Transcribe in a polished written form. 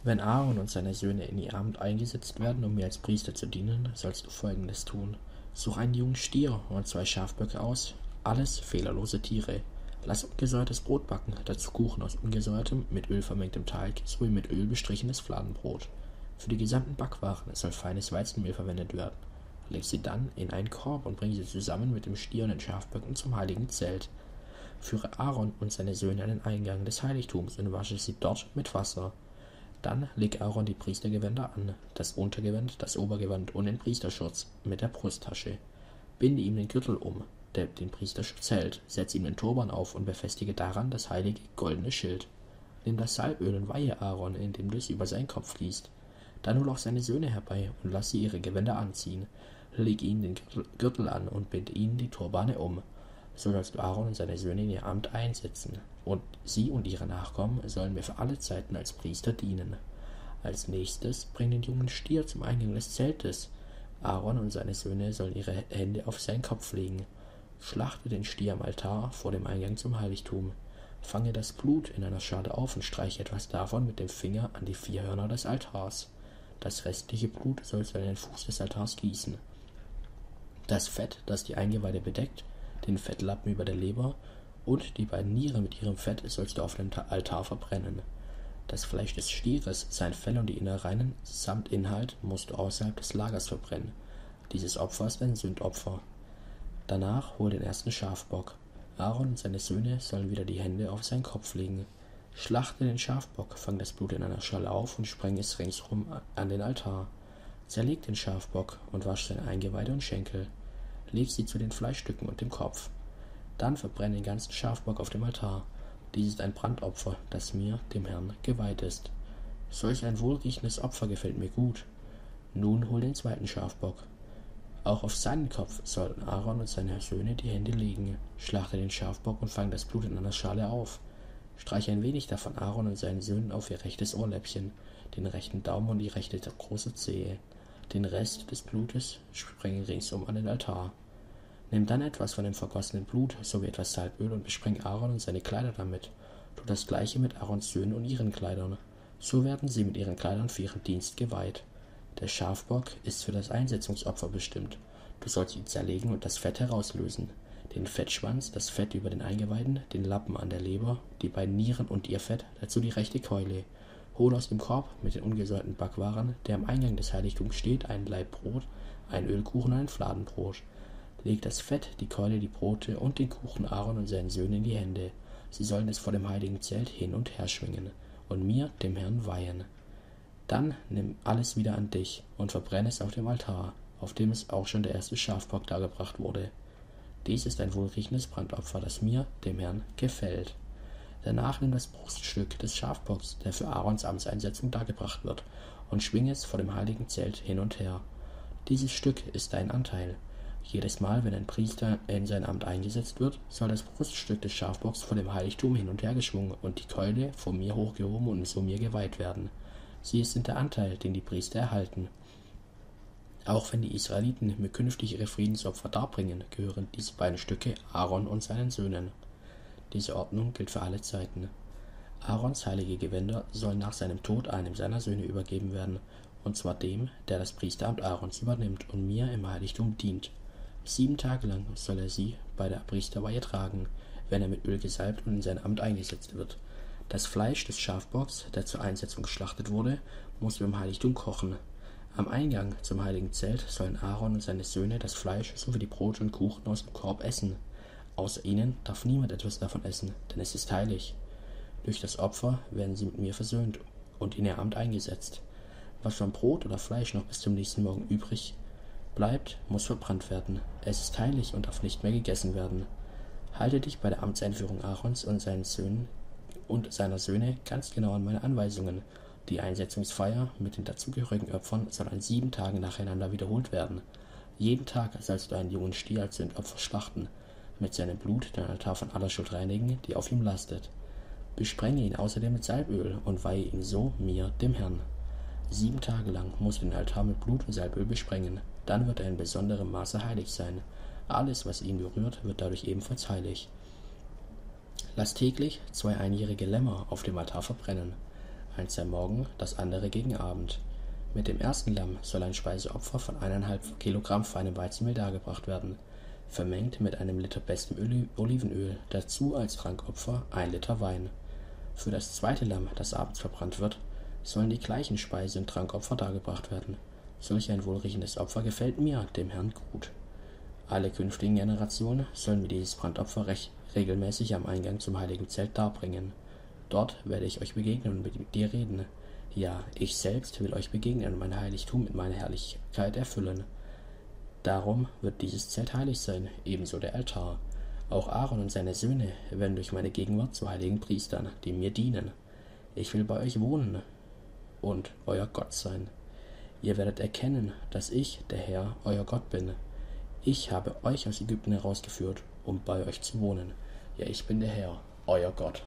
Wenn Aaron und seine Söhne in ihr Amt eingesetzt werden, um mir als Priester zu dienen, sollst du Folgendes tun. Such einen jungen Stier und 2 Schafböcke aus, alles fehlerlose Tiere. Lass ungesäuertes Brot backen, dazu Kuchen aus ungesäuertem, mit Öl vermengtem Teig sowie mit Öl bestrichenes Fladenbrot. Für die gesamten Backwaren soll feines Weizenmehl verwendet werden. Leg sie dann in einen Korb und bring sie zusammen mit dem Stier und den Schafböcken zum heiligen Zelt. Führe Aaron und seine Söhne an den Eingang des Heiligtums und wasche sie dort mit Wasser. Dann leg Aaron die Priestergewänder an, das Untergewand, das Obergewand und den Priesterschutz mit der Brusttasche. Binde ihm den Gürtel um, der den Priesterschutz hält, setze ihm den Turban auf und befestige daran das heilige goldene Schild. Nimm das Salböl und weihe Aaron, indem du es über seinen Kopf fließt. Dann hol auch seine Söhne herbei und lass sie ihre Gewänder anziehen. Leg ihnen den Gürtel an und binde ihnen die Turbane um. So sollst du Aaron und seine Söhne in ihr Amt einsetzen, und sie und ihre Nachkommen sollen mir für alle Zeiten als Priester dienen. Als nächstes bring den jungen Stier zum Eingang des Zeltes. Aaron und seine Söhne sollen ihre Hände auf seinen Kopf legen. Schlachte den Stier am Altar vor dem Eingang zum Heiligtum. Fange das Blut in einer Schale auf und streiche etwas davon mit dem Finger an die 4 Hörner des Altars. Das restliche Blut sollst du an den Fuß des Altars gießen. Das Fett, das die Eingeweide bedeckt, den Fettlappen über der Leber und die beiden Nieren mit ihrem Fett sollst du auf dem Altar verbrennen. Das Fleisch des Stieres, sein Fell und die Innereien samt Inhalt musst du außerhalb des Lagers verbrennen. Dieses Opfer ist ein Sündopfer. Danach hol den ersten Schafbock. Aaron und seine Söhne sollen wieder die Hände auf seinen Kopf legen. Schlachte den Schafbock, fang das Blut in einer Schale auf und spreng es ringsherum an den Altar. Zerleg den Schafbock und wasch seine Eingeweide und Schenkel. Leg sie zu den Fleischstücken und dem Kopf. Dann verbrenne den ganzen Schafbock auf dem Altar. Dies ist ein Brandopfer, das mir, dem Herrn, geweiht ist. Solch ein wohlriechendes Opfer gefällt mir gut. Nun hol den zweiten Schafbock. Auch auf seinen Kopf sollten Aaron und seine Söhne die Hände legen. Schlachte den Schafbock und fang das Blut in einer Schale auf. Streiche ein wenig davon Aaron und seinen Söhnen auf ihr rechtes Ohrläppchen, den rechten Daumen und die rechte große Zehe. Den Rest des Blutes sprenge ringsum an den Altar. Nimm dann etwas von dem vergossenen Blut sowie etwas Salböl und bespreng Aaron und seine Kleider damit. Tu das gleiche mit Aarons Söhnen und ihren Kleidern. So werden sie mit ihren Kleidern für ihren Dienst geweiht. Der Schafbock ist für das Einsetzungsopfer bestimmt. Du sollst ihn zerlegen und das Fett herauslösen. Den Fettschwanz, das Fett über den Eingeweiden, den Lappen an der Leber, die beiden Nieren und ihr Fett, dazu die rechte Keule. Hol aus dem Korb mit den ungesäuerten Backwaren, der am Eingang des Heiligtums steht, ein Laib Brot, ein Ölkuchen und ein Fladenbrot. Leg das Fett, die Keule, die Brote und den Kuchen Aaron und seinen Söhnen in die Hände. Sie sollen es vor dem heiligen Zelt hin und her schwingen und mir, dem Herrn, weihen. Dann nimm alles wieder an dich und verbrenne es auf dem Altar, auf dem es auch schon der erste Schafbock dargebracht wurde. Dies ist ein wohlriechendes Brandopfer, das mir, dem Herrn, gefällt. Danach nimm das Bruststück des Schafbocks, der für Aarons Amtseinsetzung dargebracht wird, und schwinge es vor dem heiligen Zelt hin und her. Dieses Stück ist dein Anteil. Jedes Mal, wenn ein Priester in sein Amt eingesetzt wird, soll das Bruststück des Schafbocks vor dem Heiligtum hin und her geschwungen und die Keule vor mir hochgehoben und so mir geweiht werden. Sie sind der Anteil, den die Priester erhalten. Auch wenn die Israeliten mir künftig ihre Friedensopfer darbringen, gehören diese beiden Stücke Aaron und seinen Söhnen. Diese Ordnung gilt für alle Zeiten. Aarons heilige Gewänder sollen nach seinem Tod einem seiner Söhne übergeben werden, und zwar dem, der das Priesteramt Aarons übernimmt und mir im Heiligtum dient. 7 Tage lang soll er sie bei der Priesterweihe tragen, wenn er mit Öl gesalbt und in sein Amt eingesetzt wird. Das Fleisch des Schafbocks, der zur Einsetzung geschlachtet wurde, muss im Heiligtum kochen. Am Eingang zum heiligen Zelt sollen Aaron und seine Söhne das Fleisch sowie die Brote und Kuchen aus dem Korb essen. Außer ihnen darf niemand etwas davon essen, denn es ist heilig. Durch das Opfer werden sie mit mir versöhnt und in ihr Amt eingesetzt. Was von Brot oder Fleisch noch bis zum nächsten Morgen übrig bleibt, muss verbrannt werden. Es ist heilig und darf nicht mehr gegessen werden. Halte dich bei der Amtseinführung Aarons und seinen Söhnen und seiner Söhne ganz genau an meine Anweisungen. Die Einsetzungsfeier mit den dazugehörigen Opfern soll an 7 Tagen nacheinander wiederholt werden. Jeden Tag sollst du einen jungen Stier als Sündopfer schlachten, mit seinem Blut den Altar von aller Schuld reinigen, die auf ihm lastet. Besprenge ihn außerdem mit Salböl und weihe ihn so mir, dem Herrn. 7 Tage lang musst du den Altar mit Blut und Salböl besprengen, dann wird er in besonderem Maße heilig sein. Alles, was ihn berührt, wird dadurch ebenfalls heilig. Lass täglich 2 einjährige Lämmer auf dem Altar verbrennen. eins am Morgen, das andere gegen Abend. Mit dem ersten Lamm soll ein Speiseopfer von 1,5 Kilogramm feinem Weizenmehl dargebracht werden, vermengt mit einem Liter bestem Olivenöl, dazu als Trankopfer 1 Liter Wein. Für das zweite Lamm, das abends verbrannt wird, sollen die gleichen Speise- und Trankopfer dargebracht werden. Solch ein wohlriechendes Opfer gefällt mir, dem Herrn, gut. Alle künftigen Generationen sollen mir dieses Brandopfer regelmäßig am Eingang zum heiligen Zelt darbringen. Dort werde ich euch begegnen und mit dir reden. Ja, ich selbst will euch begegnen und mein Heiligtum mit meiner Herrlichkeit erfüllen. Darum wird dieses Zelt heilig sein, ebenso der Altar. Auch Aaron und seine Söhne werden durch meine Gegenwart zu heiligen Priestern, die mir dienen. Ich will bei euch wohnen und euer Gott sein. Ihr werdet erkennen, dass ich, der Herr, euer Gott bin. Ich habe euch aus Ägypten herausgeführt, um bei euch zu wohnen. Ja, ich bin der Herr, euer Gott.